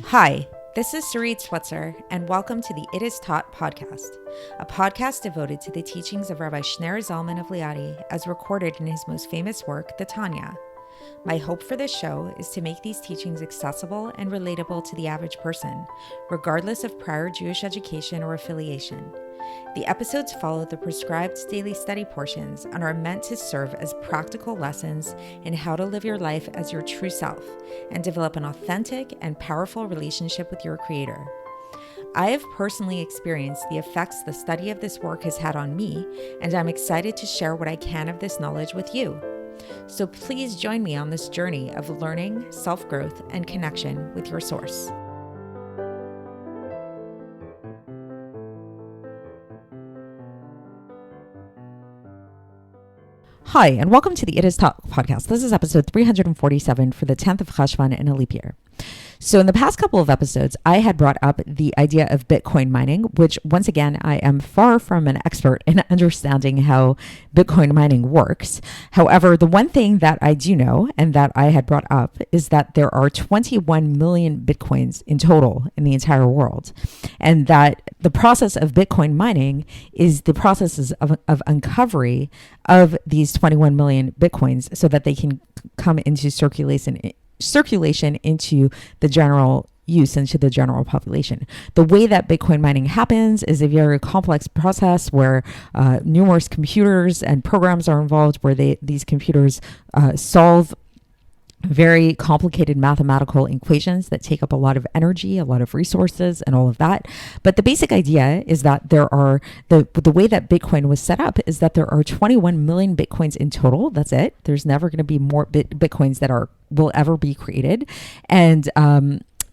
Hi, this is Sarit Switzer, and welcome to the It Is Taught podcast, a podcast devoted to the teachings of Rabbi Shneur Zalman of Liadi as recorded in his most famous work, the Tanya. My hope for this show is to make these teachings accessible and relatable to the average person, regardless of prior Jewish education or affiliation. The episodes follow the prescribed daily study portions and are meant to serve as practical lessons in how to live your life as your true self and develop an authentic and powerful relationship with your Creator. I have personally experienced the effects the study of this work has had on me, and I'm excited to share what I can of this knowledge with you. So please join me on this journey of learning, self-growth, and connection with your source. Hi, and welcome to the It Is Taught podcast. This is episode 347 for the 10th of Cheshvan in a leap year. So in the past couple of episodes, I had brought up the idea of Bitcoin mining, which once again, I am far from an expert in understanding how Bitcoin mining works. However, the one thing that I do know and that I had brought up is that there are 21 million Bitcoins in total in the entire world. And that the process of Bitcoin mining is the processes of uncovery of these 21 million Bitcoins so that they can come into circulation into the general use, into the general population. The way that Bitcoin mining happens is a very complex process where numerous computers and programs are involved, where these computers solve very complicated mathematical equations that take up a lot of energy, a lot of resources, and all of that. But the basic idea is that there are, the way that Bitcoin was set up is that there are 21 million Bitcoins in total. That's it. There's never going to be more Bitcoins that will ever be created. And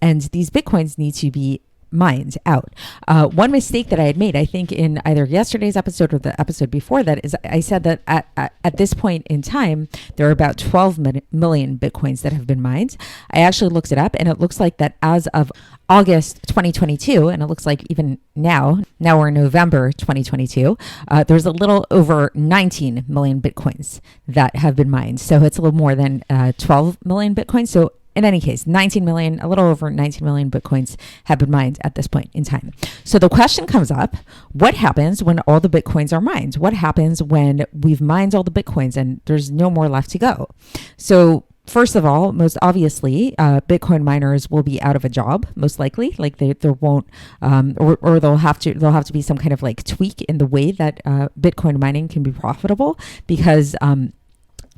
these Bitcoins need to be mined out. One mistake that I had made, I think in either yesterday's episode or the episode before that, is I said that at this point in time, there are about 12 million Bitcoins that have been mined. I actually looked it up, and it looks like that as of August 2022, and it looks like even now we're in November 2022, there's a little over 19 million Bitcoins that have been mined. So it's a little more than 12 million Bitcoins. So in any case, 19 million, a little over 19 million Bitcoins have been mined at this point in time. So the question comes up, what happens when all the Bitcoins are mined? What happens when we've mined all the Bitcoins and there's no more left to go? So first of all, most obviously, Bitcoin miners will be out of a job, most likely. Like there won't, or there'll have to be some kind of like tweak in the way that Bitcoin mining can be profitable, because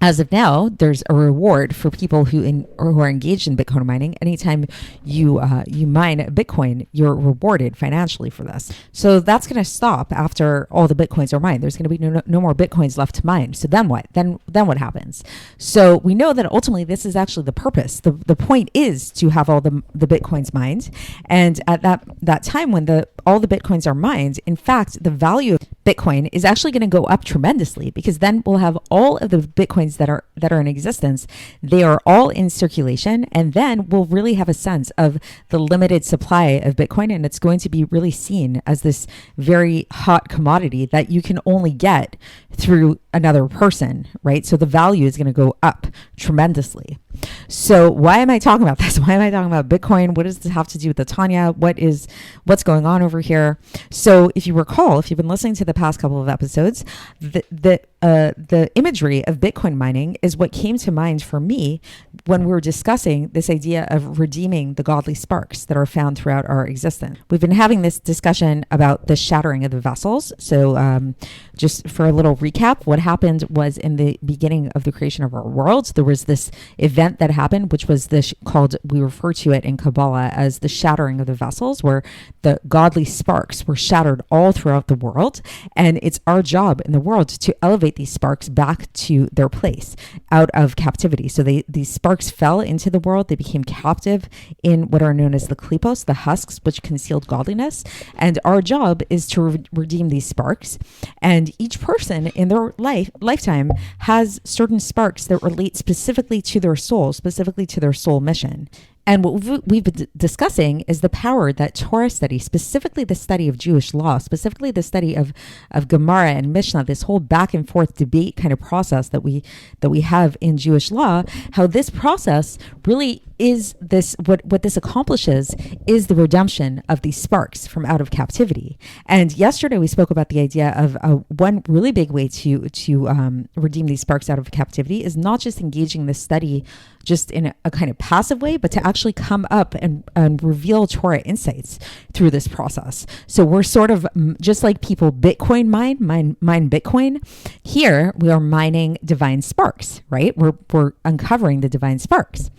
as of now, there's a reward for people who are engaged in Bitcoin mining. Anytime you mine a Bitcoin, you're rewarded financially for this. So that's going to stop after all the Bitcoins are mined. There's going to be no more Bitcoins left to mine. So then what? Then what happens? So we know that ultimately this is actually the purpose. The point is to have all the Bitcoins mined. And at that time when all the Bitcoins are mined, in fact, the value of Bitcoin is actually going to go up tremendously, because then we'll have all of the Bitcoins that are in existence. They are all in circulation, and then we'll really have a sense of the limited supply of Bitcoin, and it's going to be really seen as this very hot commodity that you can only get through another person, right? So the value is going to go up tremendously. So why am I talking about this? Why am I talking about Bitcoin? What does this have to do with the Tanya? What's going on over here? So if you recall, if you've been listening to the past couple of episodes, the imagery of Bitcoin mining is what came to mind for me when we were discussing this idea of redeeming the godly sparks that are found throughout our existence. We've been having this discussion about the shattering of the vessels. So just for a little recap, what happened was in the beginning of the creation of our world, there was this event that happened, which was we refer to it in Kabbalah as the shattering of the vessels, where the godly sparks were shattered all throughout the world. And it's our job in the world to elevate these sparks back to their place out of captivity. So these sparks fell into the world. They became captive in what are known as the klipos, the husks, which concealed godliness. And our job is to redeem these sparks. And each person in their lifetime has certain sparks that relate specifically to their soul, specifically to their soul mission. And what we've been discussing is the power that Torah study, specifically the study of Jewish law, specifically the study of Gemara and Mishnah, this whole back and forth debate kind of process that we have in Jewish law, how this process really is this, what this accomplishes is the redemption of these sparks from out of captivity. And yesterday we spoke about the idea of one really big way to redeem these sparks out of captivity is not just engaging the study just in a kind of passive way, but to actually come up and reveal Torah insights through this process. So we're sort of just like people Bitcoin mine Bitcoin. Here we are mining divine sparks, right? We're uncovering the divine sparks.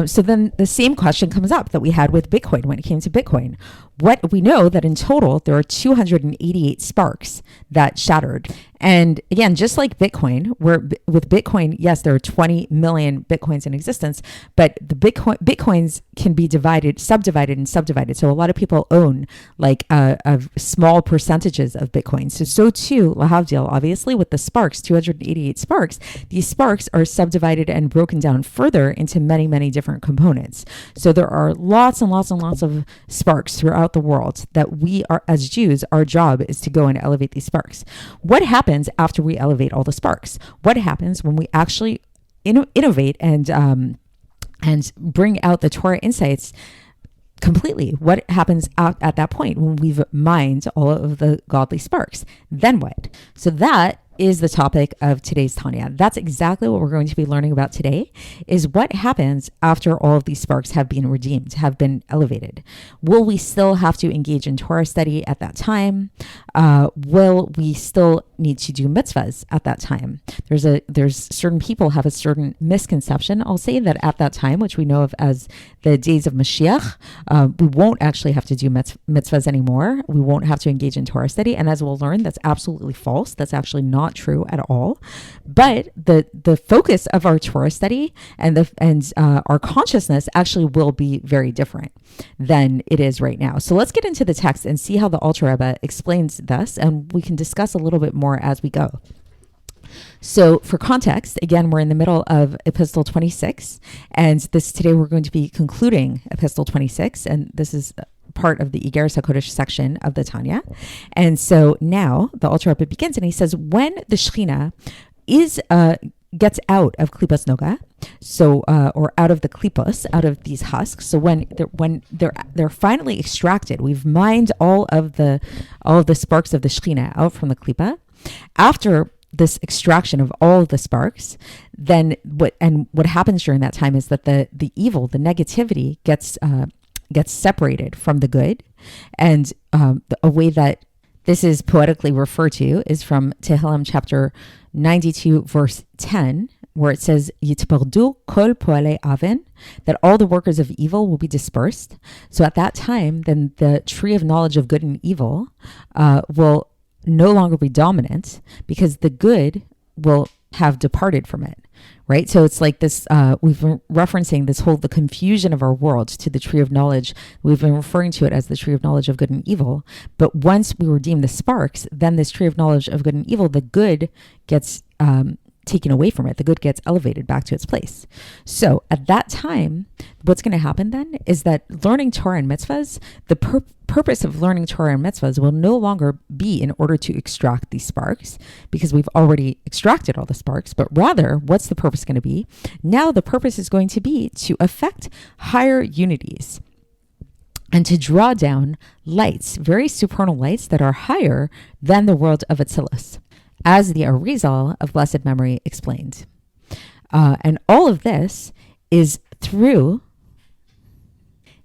So then the same question comes up that we had with Bitcoin when it came to Bitcoin. What we know that in total, there are 288 sparks that shattered. And again, just like Bitcoin, with Bitcoin, yes, there are 20 million Bitcoins in existence, but the Bitcoins can be subdivided. So a lot of people own like small percentages of Bitcoin. So too, lahavdil, obviously with the sparks, 288 sparks, these sparks are subdivided and broken down further into many, many different components. So there are lots and lots and lots of sparks throughout the world that we are, as Jews, our job is to go and elevate these sparks. What happens after we elevate all the sparks? What happens when we actually innovate and bring out the Torah insights completely? What happens at that point when we've mined all of the godly sparks? Then what? So that is the topic of today's Tanya. That's exactly what we're going to be learning about today, is what happens after all of these sparks have been redeemed, have been elevated. Will we still have to engage in Torah study at that time? Will we still need to do mitzvahs at that time? There's certain people have a certain misconception. I'll say that at that time, which we know of as the days of Mashiach, we won't actually have to do mitzvahs anymore. We won't have to engage in Torah study. And as we'll learn, that's absolutely false. That's actually not true at all. But the focus of our Torah study and our consciousness actually will be very different than it is right now. So let's get into the text and see how the Alter Rebbe explains this, and we can discuss a little bit more as we go. So for context, again, we're in the middle of Epistle 26, and today we're going to be concluding Epistle 26, and this is part of the Iggeres HaKodesh section of the Tanya. And so now the Alter Rebbe begins, and he says, when the Shechina gets out of Klipas Noga, so or out of the klipos, out of these husks. So when they're finally extracted, we've mined all of the sparks of the Shechina out from the klipa. After this extraction of all of the sparks, then what happens during that time is that the evil, the negativity gets separated from the good, and a way that this is poetically referred to is from Tehillim chapter 92 verse 10, where it says, Yitpardu kol poalei aven, that all the workers of evil will be dispersed. So at that time, then the tree of knowledge of good and evil will no longer be dominant, because the good will have departed from it, right? So it's like this, we've been referencing the confusion of our world to the tree of knowledge. We've been referring to it as the tree of knowledge of good and evil. But once we redeem the sparks, then this tree of knowledge of good and evil, the good gets taken away from it. The good gets elevated back to its place. So at that time, what's going to happen then is that learning Torah and mitzvahs, the purpose of learning Torah and mitzvahs will no longer be in order to extract these sparks, because we've already extracted all the sparks, but rather, what's the purpose going to be? Now the purpose is going to be to affect higher unities and to draw down lights, very supernal lights that are higher than the world of Atzilus, as the Arizal of blessed memory explained. And all of this is through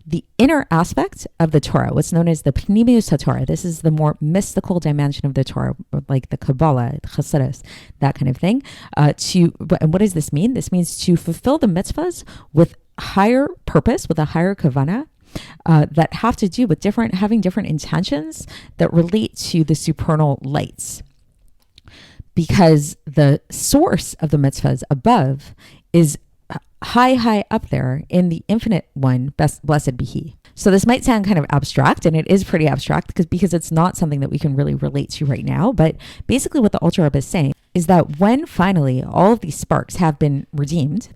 the inner aspect of the Torah, what's known as the Pnimius HaTorah. This is the more mystical dimension of the Torah, like the Kabbalah, Chassidus, that kind of thing. And what does this mean? This means to fulfill the mitzvahs with higher purpose, with a higher kavana, that have to do with having different intentions that relate to the supernal lights. Because the source of the mitzvahs above is high up there in the infinite one, blessed be he. So this might sound kind of abstract, and it is pretty abstract because it's not something that we can really relate to right now. But basically what the Alter Rebbe is saying is that when finally all of these sparks have been redeemed,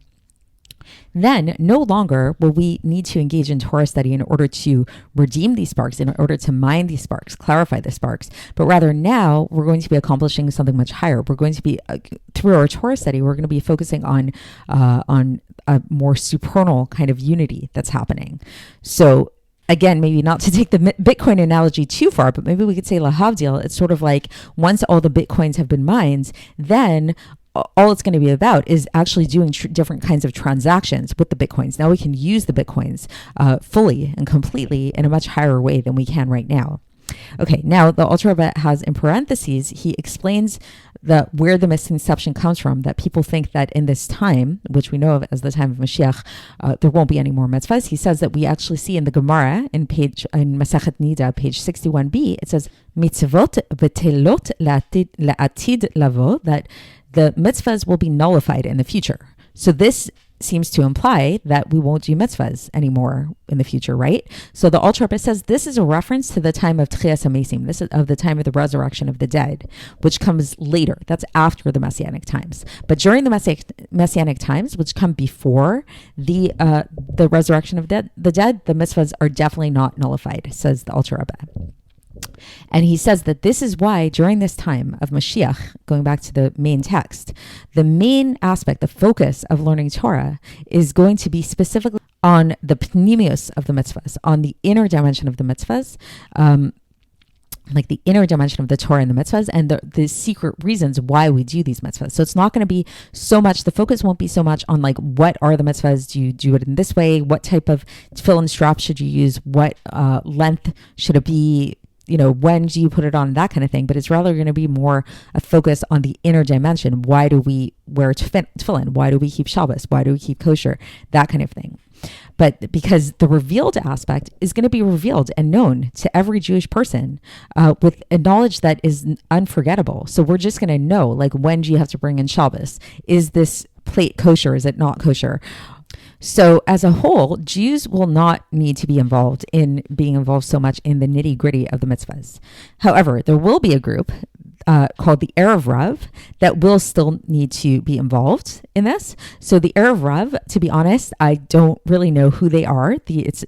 then no longer will we need to engage in Torah study in order to redeem these sparks, in order to mine these sparks, clarify the sparks, but rather now we're going to be accomplishing something much higher. We're going to be, through our Torah study, we're going to be focusing on a more supernal kind of unity that's happening. So again, maybe not to take the Bitcoin analogy too far, but maybe we could say lahavdil, it's sort of like once all the Bitcoins have been mined, then all it's going to be about is actually doing different kinds of transactions with the Bitcoins. Now we can use the Bitcoins fully and completely in a much higher way than we can right now. Okay, now the Alter Rebbe has in parentheses, he explains where the misconception comes from, that people think that in this time, which we know of as the time of Mashiach, there won't be any more mitzvahs. He says that we actually see in the Gemara in Masechet Nida, page 61b, it says, mitzvot v'telot la'atid lavo, that the mitzvahs will be nullified in the future. So this seems to imply that we won't do mitzvahs anymore in the future, right? So the Alter Rebbe says this is a reference to the time of Tchias HaMesim. This is of the time of the resurrection of the dead, which comes later. That's after the Messianic times. But during the Messianic times, which come before the resurrection of the dead, the mitzvahs are definitely not nullified, says the Alter Rebbe. And he says that this is why during this time of Mashiach, going back to the main text, the main aspect, the focus of learning Torah is going to be specifically on the pnimius of the mitzvahs, on the inner dimension of the mitzvahs, like the inner dimension of the Torah and the mitzvahs, and the secret reasons why we do these mitzvahs. So it's not going to be so much, the focus won't be so much on like, what are the mitzvahs? Do you do it in this way? What type of tefillin strap should you use? What length should it be? When do you put it on, that kind of thing. But it's rather going to be more a focus on the inner dimension. Why do we wear tefillin? Why do we keep Shabbos? Why do we keep kosher? That kind of thing. But because the revealed aspect is going to be revealed and known to every Jewish person with a knowledge that is unforgettable. So we're just going to know, like, when do you have to bring in Shabbos? Is this plate kosher? Is it not kosher? So as a whole, Jews will not need to be involved so much in the nitty gritty of the mitzvahs. However, there will be a group called the Erev Rav that will still need to be involved in this. So the Erev Rav, to be honest, I don't really know who they are. It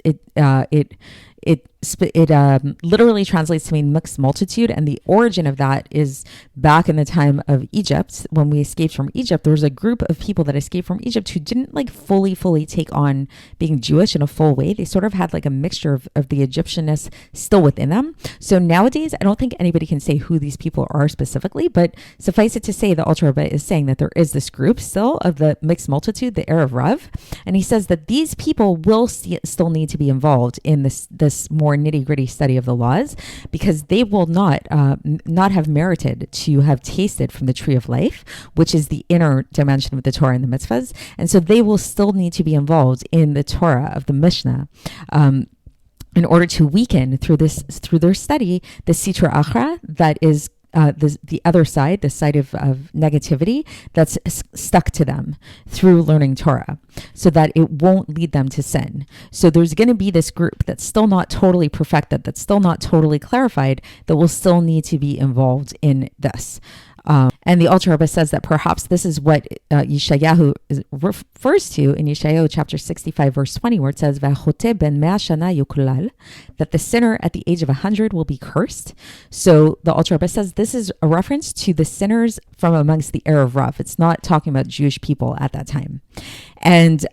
literally translates to mean mixed multitude, and the origin of that is back in the time of Egypt. When we escaped from Egypt, there was a group of people that escaped from Egypt who didn't like fully take on being Jewish in a full way. They sort of had like a mixture of the Egyptianness still within them. So nowadays, I don't think anybody can say who these people are specifically, but suffice it to say, the Alter Rebbe is saying that there is this group still of the mixed multitude, the Erev Rav, and he says that these people will still need to be involved in this more nitty-gritty study of the laws, because they will not have merited to have tasted from the tree of life, which is the inner dimension of the Torah and the mitzvahs, and so they will still need to be involved in the Torah of the Mishnah in order to weaken through their study the Sitra Achra, that is the other side, the side of negativity that's stuck to them through learning Torah, so that it won't lead them to sin. So there's going to be this group that's still not totally perfected, that's still not totally clarified, that will still need to be involved in this. And the Alter Rebbe says that perhaps this is what Yeshayahu refers to in Yeshayahu chapter 65, verse 20, where it says, "V'achoteh ben mea shana yuklal," that the sinner at the age of 100 will be cursed. So the Alter Rebbe says this is a reference to the sinners from amongst the Erev Rav. It's not talking about Jewish people at that time. And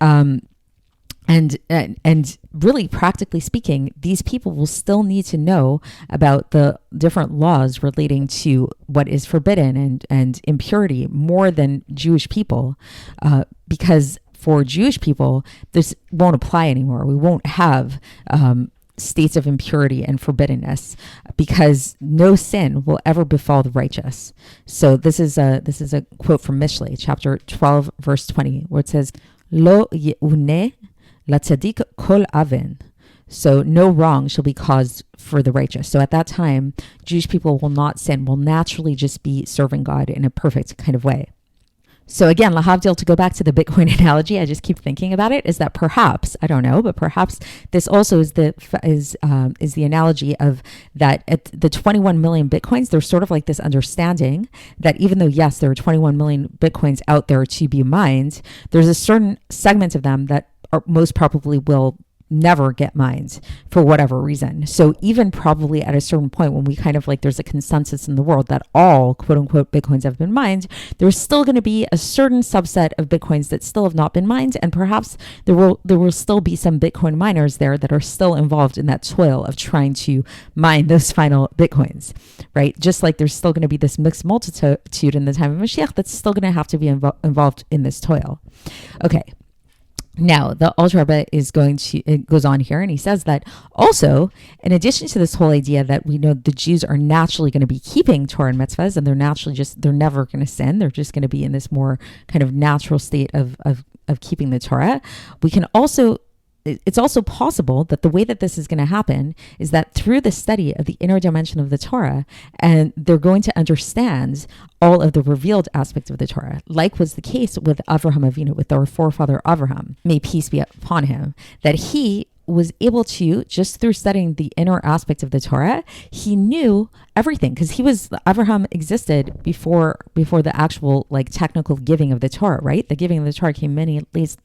really, practically speaking, these people will still need to know about the different laws relating to what is forbidden and impurity more than Jewish people, because for Jewish people, this won't apply anymore. We won't have states of impurity and forbiddenness, because no sin will ever befall the righteous. So this is a quote from Mishlei, chapter 12, verse 20, where it says, "Lo ye'uneh la tzadik kol aven." So no wrong shall be caused for the righteous. So at that time, Jewish people will not sin, will naturally just be serving God in a perfect kind of way. So again, lahavdil, to go back to the Bitcoin analogy, I just keep thinking about it, is that perhaps, I don't know, but perhaps this also is the analogy of that at the 21 million Bitcoins, there's sort of like this understanding that even though, yes, there are 21 million Bitcoins out there to be mined, there's a certain segment of them that most probably will never get mined for whatever reason. So even probably at a certain point when we kind of like there's a consensus in the world that all quote unquote Bitcoins have been mined, there's still going to be a certain subset of Bitcoins that still have not been mined, and perhaps there will still be some Bitcoin miners there that are still involved in that toil of trying to mine those final Bitcoins, right? Just like there's still going to be this mixed multitude in the time of Mashiach that's still going to have to be involved in this toil. Okay. Now, the Alter Rebbe it goes on here and he says that also, in addition to this whole idea that we know the Jews are naturally going to be keeping Torah and Mitzvahs, and they're never going to sin. They're just going to be in this more kind of natural state of keeping the Torah. It's also possible that the way that this is going to happen is that through the study of the inner dimension of the Torah, and they're going to understand all of the revealed aspects of the Torah, like was the case with Avraham Avinu, with our forefather Avraham, may peace be upon him, that he was able to, just through studying the inner aspects of the Torah, he knew everything, because Avraham existed before the actual like technical giving of the Torah, right? The giving of the Torah came many at least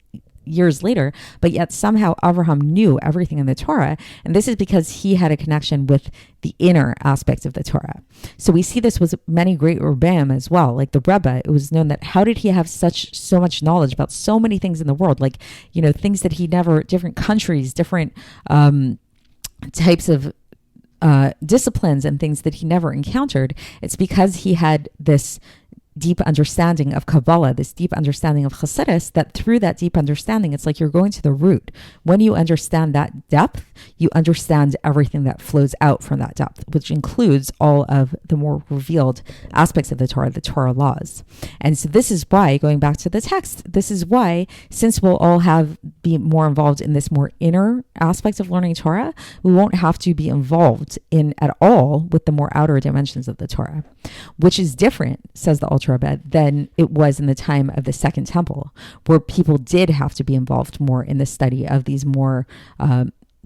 years later, but yet somehow Avraham knew everything in the Torah, and this is because he had a connection with the inner aspects of the Torah. So we see this with many great Rebbeim as well, like the Rebbe. It was known that how did he have so much knowledge about so many things in the world, like things that he never, different countries, different types of disciplines and things that he never encountered. It's because he had this deep understanding of Kabbalah, this deep understanding of Chassidus, that through that deep understanding, it's like you're going to the root. When you understand that depth, you understand everything that flows out from that depth, which includes all of the more revealed aspects of the Torah laws. And so this is why, going back to the text, this is why, since we'll all be more involved in this more inner aspect of learning Torah, we won't have to be involved in at all with the more outer dimensions of the Torah, which is different, says the Alter Rebbe, than it was in the time of the Second Temple, where people did have to be involved more in the study of these more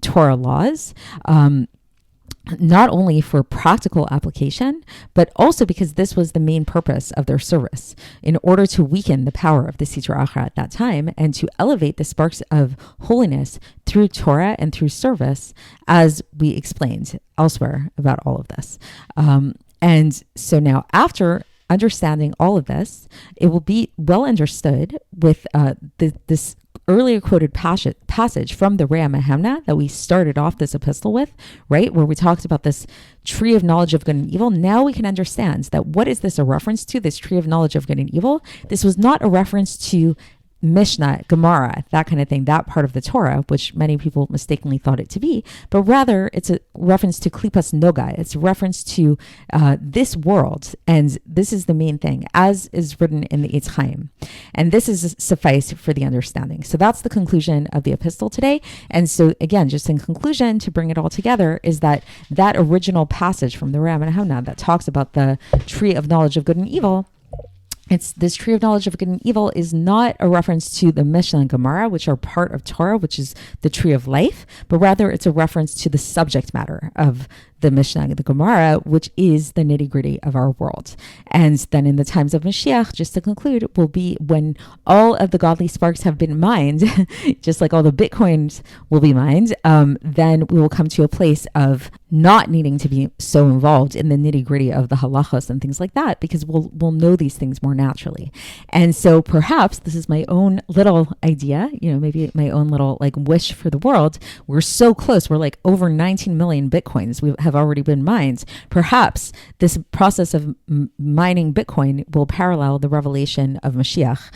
Torah laws, not only for practical application, but also because this was the main purpose of their service, in order to weaken the power of the Sitra Achra at that time and to elevate the sparks of holiness through Torah and through service, as we explained elsewhere about all of this. And so now, after understanding all of this, it will be well understood with this earlier quoted passage from the Re'ah Mehemna that we started off this epistle with, right, where we talked about this tree of knowledge of good and evil. Now we can understand that what is this a reference to, this tree of knowledge of good and evil? This was not a reference to Mishnah, Gemara, that kind of thing, that part of the Torah, which many people mistakenly thought it to be, but rather it's a reference to Klipas Noga. It's a reference to this world, and this is the main thing, as is written in the Eitz Chaim. And this is suffice for the understanding. So that's the conclusion of the epistle today. And so again, just in conclusion, to bring it all together, is that original passage from the Re'ah Mehemna that talks about the tree of knowledge of good and evil, it's this tree of knowledge of good and evil is not a reference to the Mishnah and Gemara, which are part of Torah, which is the tree of life, but rather it's a reference to the subject matter of the Mishnah and the Gemara, which is the nitty-gritty of our world. And then in the times of Mashiach, just to conclude, will be when all of the godly sparks have been mined, just like all the Bitcoins will be mined, then we will come to a place of not needing to be so involved in the nitty-gritty of the halachos and things like that, because we'll know these things more naturally. And so perhaps this is my own little idea, maybe my own little like wish for the world. We're so close. We're like over 19 million Bitcoins we have already been mined. Perhaps this process of mining Bitcoin will parallel the revelation of Mashiach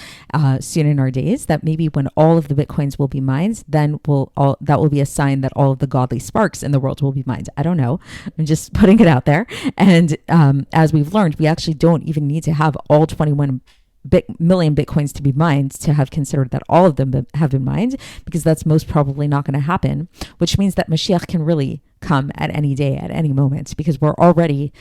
soon in our days, that maybe when all of the Bitcoins will be mined, then that will be a sign that all of the godly sparks in the world will be mined. I don't know. I'm just putting it out there. And as we've learned, we actually don't even need to have all 21 million Bitcoins to be mined to have considered that all of them have been mined, because that's most probably not going to happen, which means that Mashiach can really come at any day, at any moment, because we're already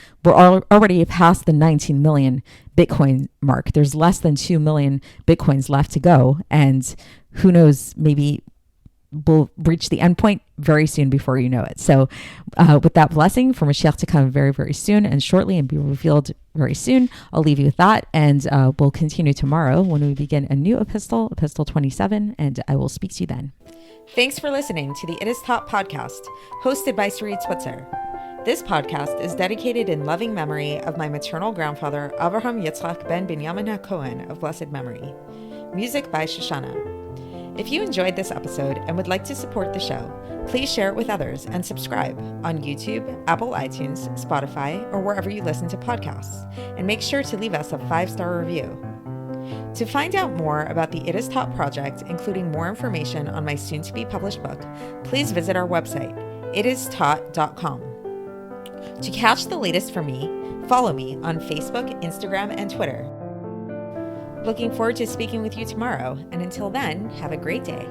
past the 19 million Bitcoin mark. There's less than 2 million Bitcoins left to go. And who knows, maybe we'll reach the end point very soon before you know it. So with that blessing for Mashiach to come very, very soon and shortly and be revealed very soon, I'll leave you with that. And we'll continue tomorrow when we begin a new epistle, Epistle 27, and I will speak to you then. Thanks for listening to the It Is Taught podcast, hosted by Sarit Switzer. This podcast is dedicated in loving memory of my maternal grandfather, Avraham Yitzchak ben Binyamin HaKohen of blessed memory. Music by Shoshana. If you enjoyed this episode and would like to support the show, please share it with others and subscribe on YouTube, Apple iTunes, Spotify, or wherever you listen to podcasts. And make sure to leave us a 5-star review. To find out more about the It Is Taught project, including more information on my soon-to-be published book, please visit our website, itistaught.com. To catch the latest from me, follow me on Facebook, Instagram, and Twitter. Looking forward to speaking with you tomorrow, and until then, have a great day.